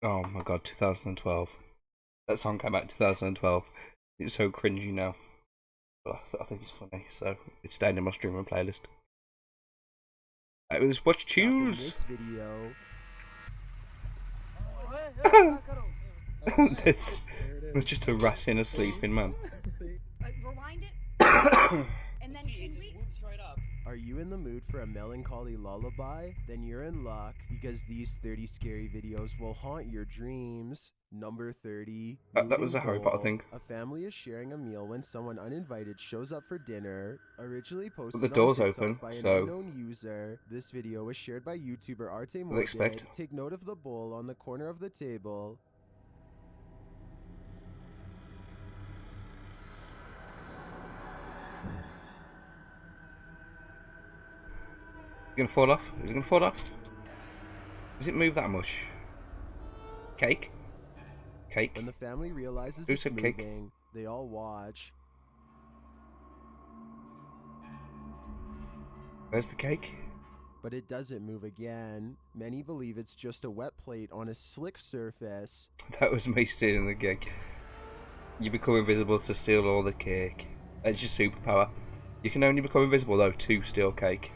Oh my god, 2012. That song came out in 2012. It's so cringy now. But I think it's funny, so it's staying in my streaming playlist. It was what you Up in choose. this video. This There it was is. just harassing a sleeping man. Rewind it, and then See, it can just we? whoops right up. Are you in the mood for a melancholy lullaby? Then you're in luck, because these 30 scary videos will haunt your dreams. Number 30. That was Moving a Harry Potter bowl. thing. A family is sharing a meal when someone uninvited shows up for dinner. Originally posted the door's on TikTok open, by an so- unknown user. This video was shared by YouTuber Arte What do you expect? Morgan. Take note of the bowl on the corner of the table. You gonna fall off? Is it gonna fall off? Does it move that much? Cake? Cake? When the family realizes Who it's said cake? moving, they all watch. Where's the cake? But it doesn't move again. Many believe it's just a wet plate on a slick surface. That was me stealing the cake. You become invisible to steal all the cake. That's your superpower. You can only become invisible though to steal cake.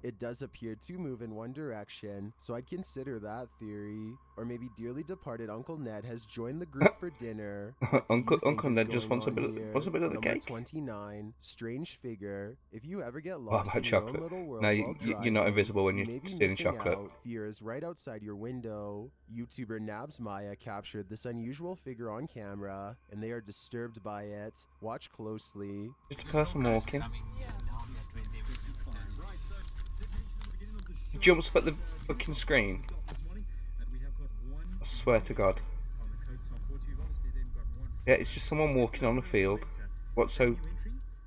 It does appear to move in one direction, so I'd consider that theory. Or maybe dearly departed Uncle Ned has joined the group for dinner. What do you think Uncle is Ned just going wants a bit on here? of the Number cake. 29, strange figure. If you ever get What lost about in your chocolate? own little world No, while you're not driving, invisible when you you're may be stealing missing chocolate. out. Fear is right outside your window. YouTuber Nabs Maya captured this unusual figure on camera, and they are disturbed by it. Watch closely. Just a person walking. He jumps up at the fucking screen. I swear to God. Yeah, it's just someone walking on the field. What's so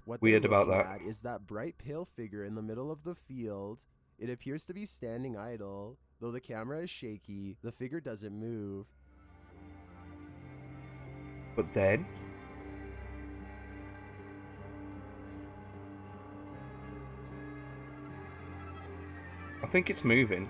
What weird they're about looking that? at is that bright pale figure in the middle of the field. It appears to be standing idle. Though the camera is shaky, the figure doesn't move. But then I think it's moving.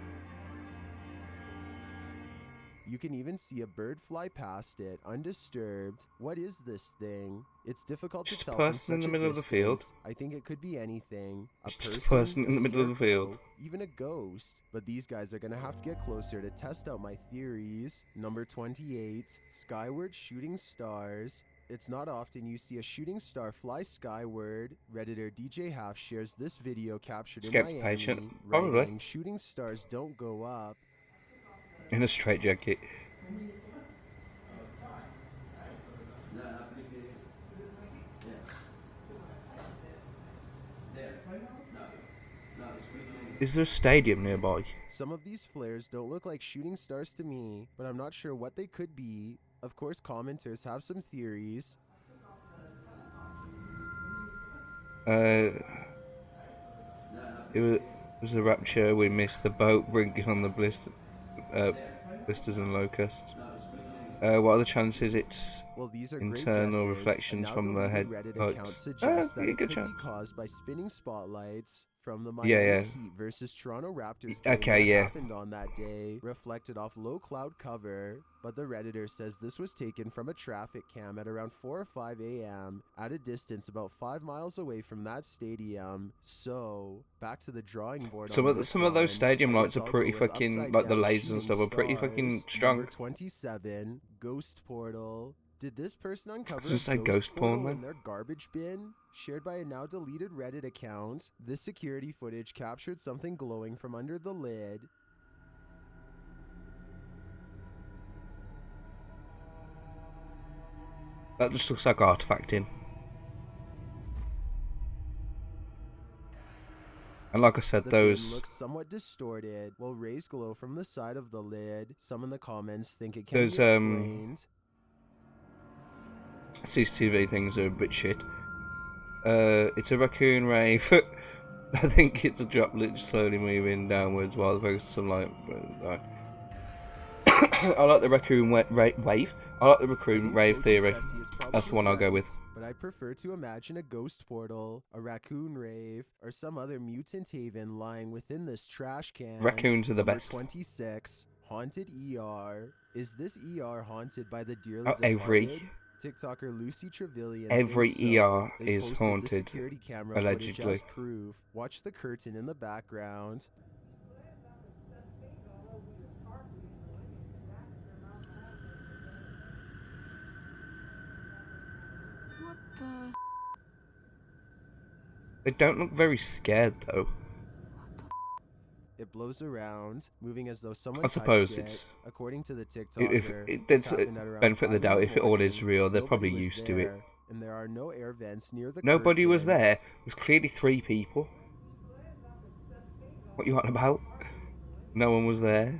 You can even see a bird fly past it, undisturbed. What is this thing? It's difficult Just to a tell person in from such the a middle of the field. distance. I think it could be anything. It's just a person in the middle of the scarecrow, field. even a ghost. But these guys are gonna have to get closer to test out my theories. Number 28, skyward shooting stars. It's not often you see a shooting star fly skyward. Redditor DJ Half shares this video captured in Escape Miami, patient, probably. writing, "Shooting stars don't go up." In a straitjacket. Is there a stadium nearby? Some of these flares don't look like shooting stars to me, but I'm not sure what they could be. Of course, commenters have some theories. It was a rapture. We missed the boat bringing on the blisters and locusts. What are the chances it's Well, these are internal great guesses. reflections A now from the deleted head Reddit account hooks? suggests that Yeah, it good could chance. be caused by spinning spotlights from the Yeah, Miami yeah. Heat versus Toronto Raptors game Okay, that yeah. happened on that day, reflected off low cloud cover. But the Redditor says this was taken from a traffic cam at around 4 or 5 a.m. at a distance about 5 miles away from that stadium. So, back to the drawing board. Some on of this those one. stadium I lights guess are I'll pretty go with fucking upside like the down lasers and shooting stuff are pretty stars. fucking strong. Number 27, Ghost Portal. Did this person uncover was gonna say a ghost porn, portal in man. their garbage bin? Shared by a now deleted Reddit account, this security footage captured something glowing from under the lid. That just looks like artifacting. And like I said, The bin those looks somewhat distorted, while rays glow from the side of the lid. Some in the comments think it can Those, be explained. CCTV things are a bit shit. It's a raccoon rave. I think it's a droplet slowly moving downwards while the focus of sunlight. I like the raccoon wave. I like the I raccoon think rave Coach theory. Fessy is probably That's the one I'll go right, with. But I prefer to imagine a ghost portal, a raccoon rave, or some other mutant haven lying within this trash can. Raccoons are the Number best. 26. Haunted ER. Is this ER haunted by the dearly Oh, departed? TikToker Lucy Trevelyan every thinks so. ER They've is posted haunted, the security camera footage allegedly. as proof. Watch the curtain in the background. What the? They don't look very scared though. It blows around, moving as though someone I suppose touched it's it. According to the if TikToker, that's this happened at around benefit of the 5 doubt. in If it all is morning. real, they're Nobody probably was used to it. there, and there are no air vents near the Nobody was curtain. there. There's clearly 3 people. What you on about? No one was there.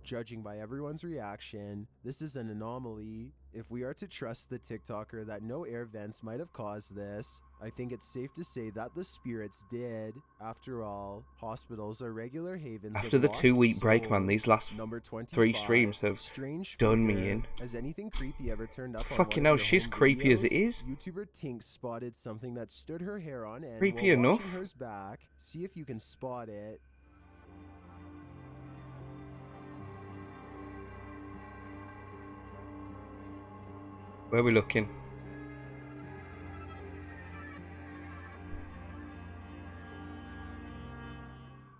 Judging by everyone's reaction, this is an anomaly. If we are to trust the TikToker that no air vents might have caused this, I think it's safe to say that the spirits did. After all, hospitals are regular havens After of the lost 2-week break, man, souls. these last Number 3 streams 25, have strange done me figure. in. Has anything creepy ever turned up on Fucking one hell, of your she's home creepy as it videos? is. YouTuber Tink spotted something that stood her hair on end Creepy while enough. watching hers back. See if you can spot it. Where are we looking?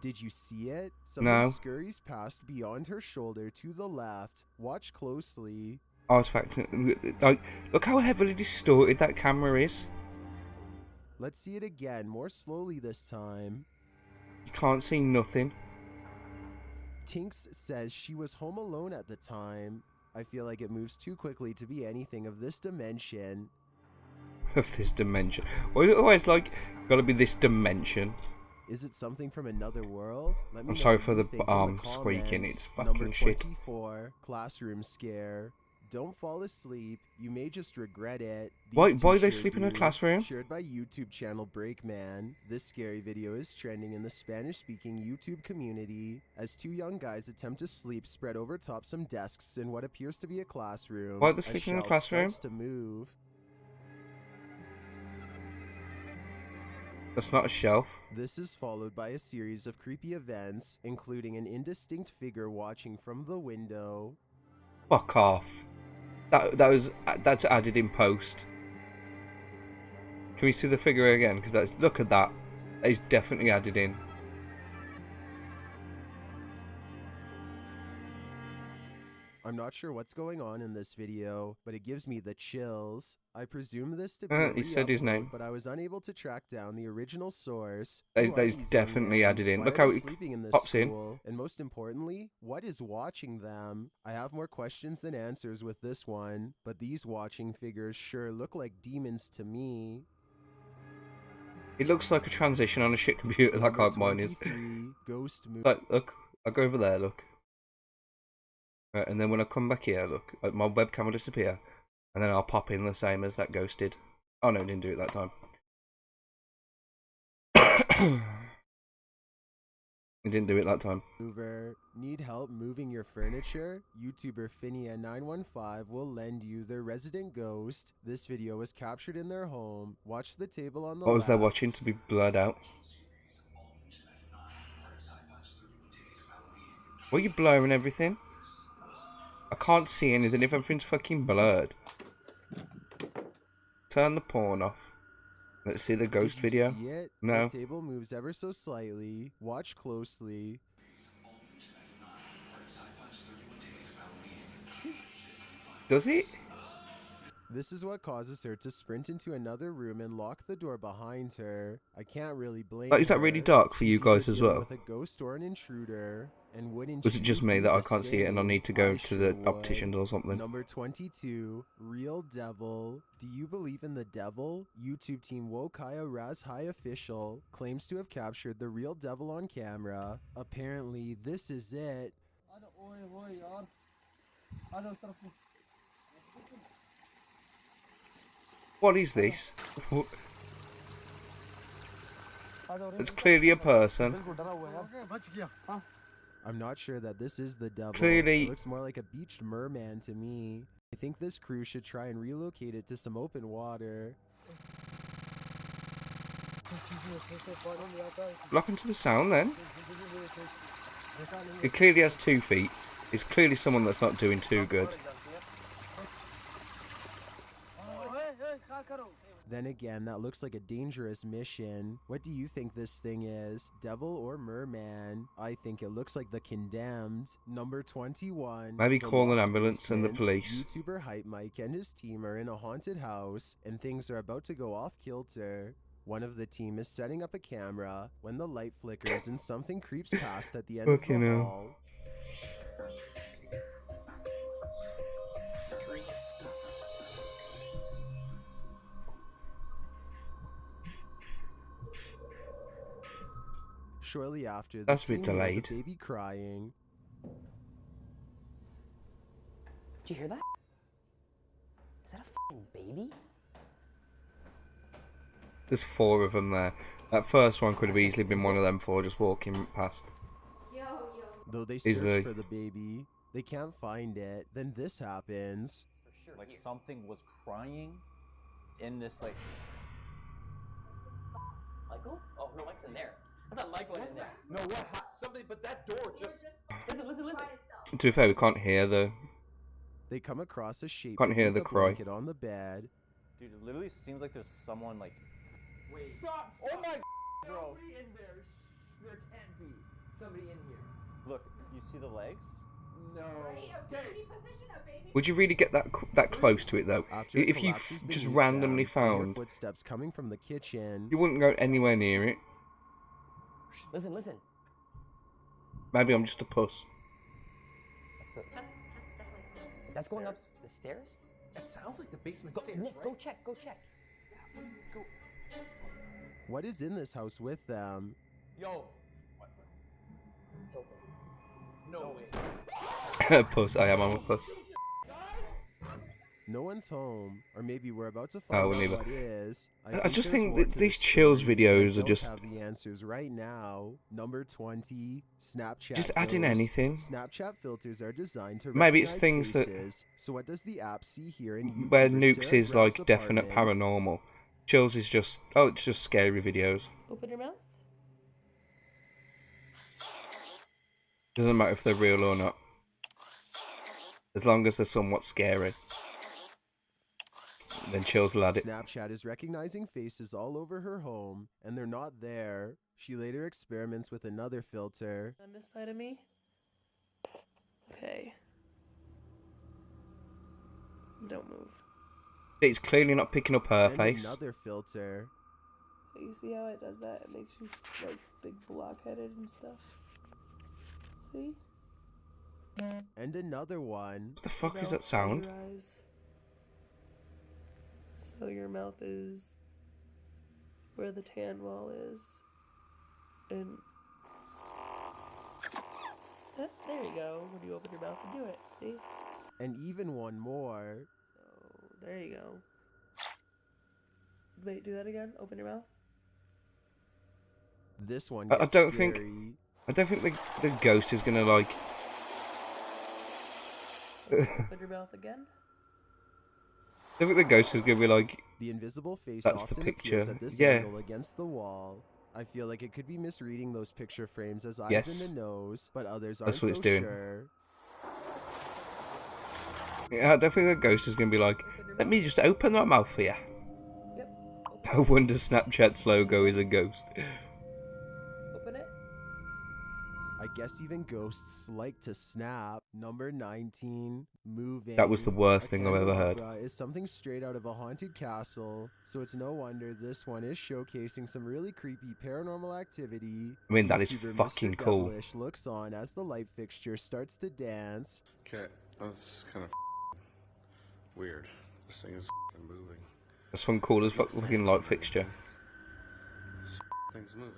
Did you see it? No. Something scurries past beyond her shoulder to the left. Watch closely. Artifact. Like, look how heavily distorted that camera is. Let's see it again, more slowly this time. You can't see nothing. Tinks says she was home alone at the time. I feel like it moves too quickly to be anything of this dimension. Of this dimension. Why is it always like gotta be this dimension? Is it something from another world? Let me I'm know sorry what for you the think in the squeaking, comments. it's Number fucking shit. 24, classroom scare. Don't fall asleep. You may just regret it. Why These two are they sure sleeping in a do. classroom? Shared by YouTube channel Breakman. This scary video is trending in the Spanish-speaking YouTube community as 2 young guys attempt to sleep spread over top some desks in what appears to be a classroom. Why are they A sleeping in a shelf classroom? starts to move. That's not a shelf. This is followed by a series of creepy events, including an indistinct figure watching from the window. Fuck off. That's added in post. Can we see the figure again? Because look at that. That is definitely added in. I'm not sure what's going on in this video, but it gives me the chills. I presume this to be a He said his re-upload, name. but I was unable to track down the original source. That Who are is these young definitely men? added in. Why Look are how they it sleeping in this pops in. school? And most importantly, what is watching them? I have more questions than answers with this one, but these watching figures sure look like demons to me. It looks like a transition on a shit computer like Number mine is. 23, Ghost Movie. Like, look. I'll go over there, look. Right, and then when I come back here, look. My webcam will disappear. And then I'll pop in the same as that ghost did. Oh no, it didn't do it that time. It didn't do it that time. Mover. Need help moving your furniture? YouTuber Finia915 will lend you their resident ghost. This video was captured in their home. Watch the table on the What was they left. watching to be blurred out? Why are you blurring everything? I can't see anything if everything's fucking blurred. Turn the porn off. Let's see the ghost Did you video. see it? No. The table moves ever so slightly. Watch closely. Does it? This is what causes her to sprint into another room and lock the door behind her. I can't really blame Like, is that her. really dark for you She's either guys as dealing well? with a ghost or an intruder. And wouldn't Was it just you me do that I the can't see it and I same? need to go I to the sure would. opticians or something? Number 22, Real Devil. Do you believe in the devil? YouTube team Wokaya Raz High official claims to have captured the real devil on camera. Apparently, this is it. What is this? It's clearly a person. I'm not sure that this is the devil. Clearly- It looks more like a beached merman to me. I think this crew should try and relocate it to some open water. What happened to the sound then? It clearly has 2 feet. It's clearly someone that's not doing too good. Then again, that looks like a dangerous mission. What do you think this thing is? Devil or merman? I think it looks like the Condemned. Number 21. Maybe The call an Locked ambulance and the Basement. police. YouTuber Hype Mike and his team are in a haunted house, and things are about to go off kilter. One of the team is setting up a camera when the light flickers and something creeps past at the end of the Fucking hell. hall. Shortly after, the That's a bit teen hears delayed. a baby crying. Did you hear that? Is that a fucking baby? There's 4 of them there. That first one could have easily been one of them 4 just walking past. Though they search Easily. for the baby, they can't find it. Then this happens. Like something was crying in this like. Michael? Oh, no, Mike's in there. I thought Mike went in there. No, what? Something, but that door just. Listen. To be fair, we can't hear the... They come across a shape Can't hear beneath the a cry. blanket on the bed. Dude, it literally seems like there's someone like. Wait. Stop! Oh my bro. Nobody in there. There can't be somebody in here. Look, you see the legs? No. Okay. Would you really get that close to it though? After it If you collapses just beneath randomly them, they hear found, footsteps coming from the kitchen. you wouldn't go anywhere near it. Listen. Maybe I'm just a puss. That's going up the stairs? That sounds like the basement Go, stairs, Nick, right? go check. Go. What is in this house with them? Yo. It's open. No way. Puss, I'm a puss. No one's home, or maybe we're about to Oh, find we're out neither. what is. I just there's think more that to these this chills story, videos but are I just- don't have the answers right now. Number 20, Snapchat. Just add in Ghost. anything. Snapchat filters are designed to Maybe it's recognize things that- faces. So what does the app see here in YouTuber Where Nukes Sarah is like Brown's definite apartment? paranormal. Chills is just, oh, it's just scary videos. Open your mouth. Doesn't matter if they're real or not. As long as they're somewhat scary. Then Chills will add it. Snapchat is recognizing faces all over her home, and they're not there. She later experiments with another filter. On this side of me. Okay. Don't move. It's clearly not picking up her Then face. another filter. You see how it does that? It makes you like big blockheaded and stuff. See? And another one. What the fuck is Mouth, that close sound? your eyes. So your mouth is where the tan wall is. And there you go. When you open your mouth to do it, see? And even one more. So there you go. Wait, do that again. Open your mouth. This one I gets don't think- scary. I don't think the ghost is gonna like... Open your mouth again. I don't think the ghost is gonna be like... The invisible face That's the often picture. appears at this Yeah. angle against the wall. I feel like it could be misreading those picture frames as eyes Yes. in the nose, but others aren't That's what so it's doing. sure. Yeah, I don't think the ghost is gonna be like, let me just open my mouth for you. Yep. No wonder Snapchat's logo is a ghost. Open it. I guess even ghosts like to snap. Number 19, moving. That was the worst A thing I've ever heard. candelabra is something straight out of a haunted castle, so it's no wonder this one is showcasing some really creepy paranormal activity. I mean, that is YouTuber Mr. fucking cool. Devilish looks on as the light fixture starts to dance. Okay, that's kind of weird. This thing is moving. That's one cool as fucking light fixture. This thing's moving.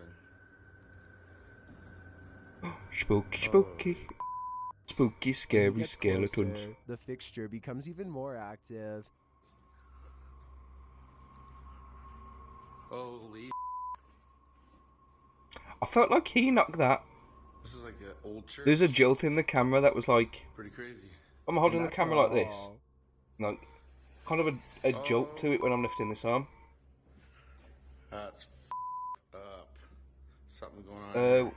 Spooky, Oh. spooky. Spooky, When you scary get skeletons. closer, the fixture becomes even more active. Holy. I felt like he knocked that. This is like an old church. There's a jolt in the camera that was like, Pretty crazy. I'm holding And the that's camera not like this. all. Like, kind of a jolt to it when I'm lifting this arm. That's something going on.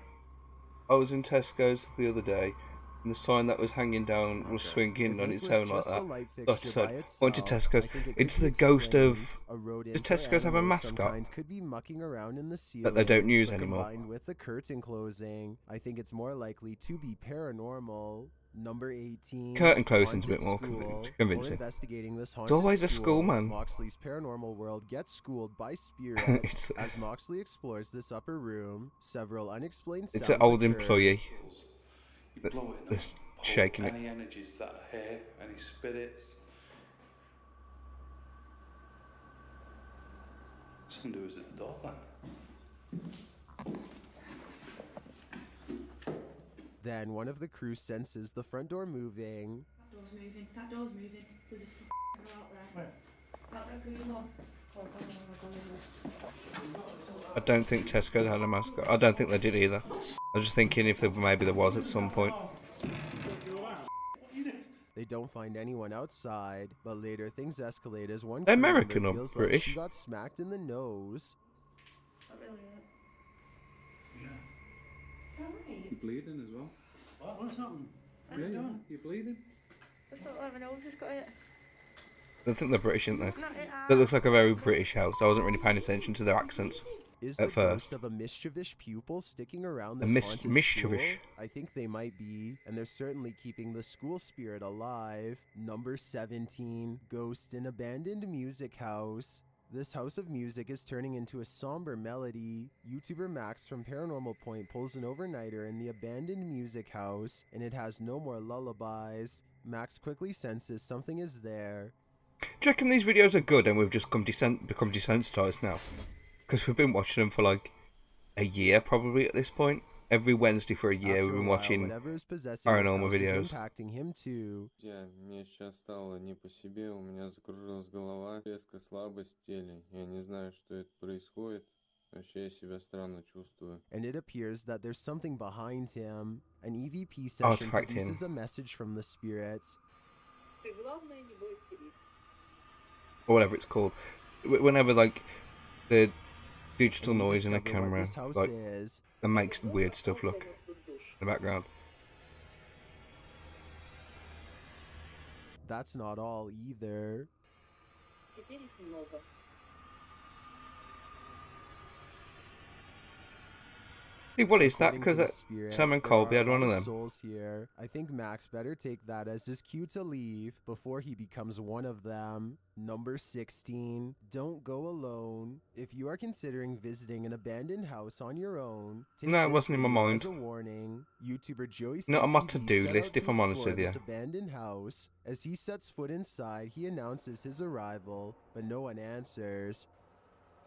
I was in Tesco's the other day, and the sign that was hanging down was swinging If on this its was own like just a that. light I fixture said, by went to itself, Tesco's. I think it It's could be the ghost of. explained. A rodent Does or Tesco's have a animal of some mascot kind could be mucking around in the ceiling that they don't use but anymore? Combined with the curtain closing, I think it's more likely to be paranormal. Number 18. Curtain closing's a bit Haunted more School. While convincing. investigating this It's haunted always a school, man. Moxley's paranormal world gets schooled by spirits. It's- As Moxley explores this upper room, several unexplained sounds It's an old occur. employee You blow it that's up, shaking it. any energies that are here, any spirits. Somebody was at the door then. Then one of the crew senses the front door moving. That door's moving. That door's moving. There's a f***er out there. Where? Out there, green one. Oh, I don't think Tesco's had a mascot. I don't think they did either. I was just thinking if maybe there was at some point. They don't find anyone outside, but later things escalate as one They're crew member American or feels like British? she got smacked in the nose. You're bleeding as well. What's happened? Yeah, you're bleeding. I think they're British, aren't they? That looks like a very British house. I wasn't really paying attention to their accents Is the at first. ghost of a mischievous pupil sticking around A this haunted mischievous. school? I think they might be, and they're certainly keeping the school spirit alive. Number 17, Ghost in Abandoned Music House. This house of music is turning into a somber melody. YouTuber Max from Paranormal Point pulls an overnighter in the abandoned music house, and it has no more lullabies. Max quickly senses something is there. Do you reckon these videos are good and we've just become desensitized now? Because we've been watching them for like a year probably at this point. Every Wednesday for a year After we've a been while, watching whatever is possessing this paranormal house videos. is impacting him too. Мне сейчас стало не по себе, у меня закружилась голова, резкая слабость в теле. Я не знаю, что это происходит. Вообще я себя странно чувствую. And it appears that there's something behind him. An EVP session Artifact him. produces a message from the spirits. Or whatever it's called. Whenever like the digital And we noise in a discover what camera this house like is. and makes weird stuff look in the background. That's not all either. Hey, what is that? According Because to the that spirit, Sam and there Colby are had a one lot of them. Souls here. I think Max better take that as his cue to leave before he becomes one of them. Number 16. Don't go alone. If you are considering visiting an abandoned house on your own, take No, it this wasn't in my video mind. as a warning. YouTuber Joey Not on my CTV to-do set list, out if to I'm honest explore with you. this abandoned house. As he sets foot inside, he announces his arrival, but no one answers.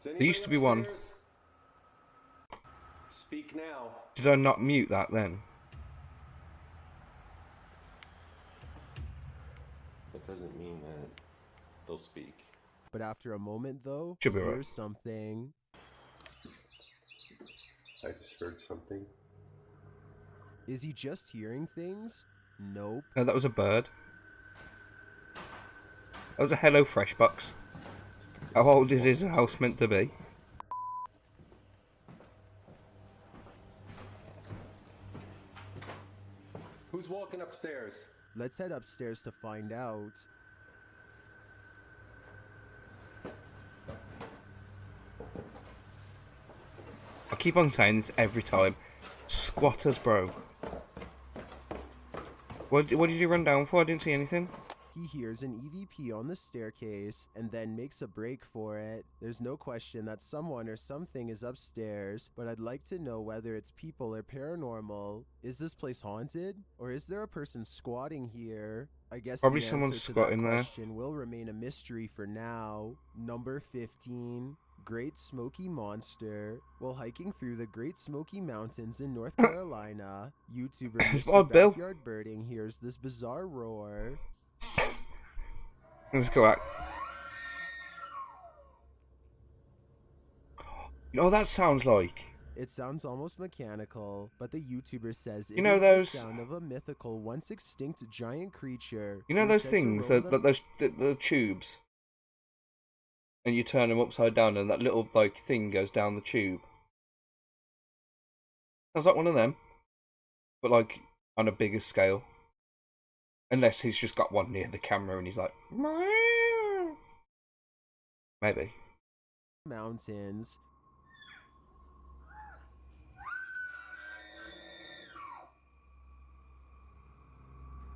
There used to be one. Speak now. Did I not mute that then? That doesn't mean that they'll speak. But after a moment, though, Should be he right. hears something. I just heard something. Is he just hearing things? Nope. No, that was a bird. That was a Hello Fresh box. How old is his house meant to be? Who's walking upstairs? Let's head upstairs to find out. I keep on saying this every time. Squatters, bro. What did you run down for? I didn't see anything. He hears an EVP on the staircase and then makes a break for it. There's no question that someone or something is upstairs, but I'd like to know whether it's people or paranormal. Is this place haunted? Or is there a person squatting here? I guess Probably the someone's answer to squatting that there. question will remain a mystery for now. Number 15. Great Smoky Monster. While hiking through the Great Smoky Mountains in North Carolina, YouTuber It's Mr. odd, Bill. Backyard Birding hears this bizarre roar. Let's go back. You know what that sounds like? It sounds almost mechanical, but the YouTuber says it You know is those- the sound of a mythical, once extinct giant creature. You know who those said to things, roam the tubes? And you turn them upside down and that little like thing goes down the tube. Sounds like one of them, but like on a bigger scale. Unless he's just got one near the camera and he's like, meow. Maybe. Mountains.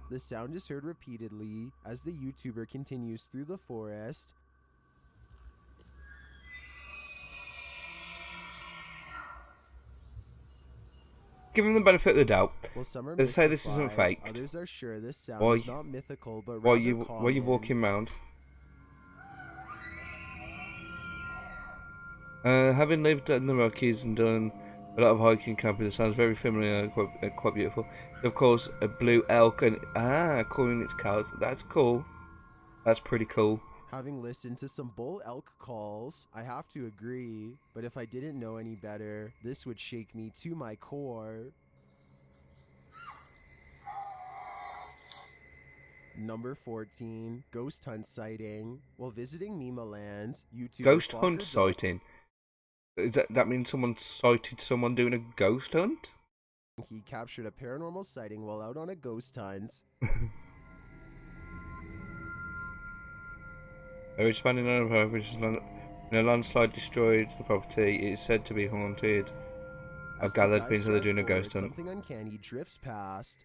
The sound is heard repeatedly as the YouTuber continues through the forest. Give him the benefit of the doubt. Well, some are Let's say this isn't mystified, faked. others are sure this sound Why- is not mythical but While rather you common. walking round. Having lived in the Rockies and done a lot of hiking camping, it sounds very familiar and quite beautiful. Of course, a blue elk and calling its cows. That's cool. That's pretty cool. Having listened to some bull elk calls, I have to agree, but if I didn't know any better, this would shake me to my core. Number 14, ghost hunt sighting. While visiting Mimaland, YouTuber Ghost Fokker hunt sighting. That means someone sighted someone doing a ghost hunt? He captured a paranormal sighting while out on a ghost hunt. A expanding on a which is a landslide destroyed the property. It is said to be haunted. I've As the gathered guys means that they're drive doing a ghost forward, hunt. Something uncanny drifts past.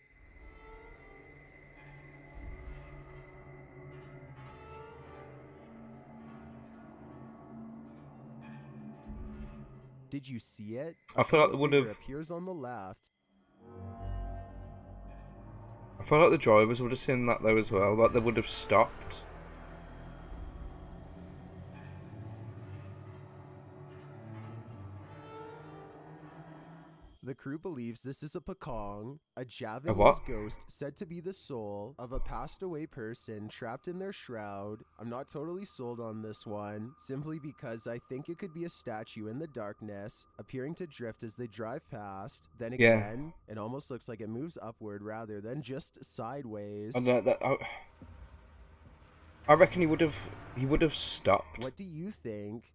Did you see it? I feel like they would have. Appears on the left. I feel like the drivers would have seen that though as well. Like they would have stopped. The crew believes this is a Pekong, a A Javanese what? ghost said to be the soul of a passed away person trapped in their shroud. I'm not totally sold on this one, simply because I think it could be a statue in the darkness, appearing to drift as they drive past. Then Yeah. again, it almost looks like it moves upward rather than just sideways. I reckon he would have stopped. What do you think?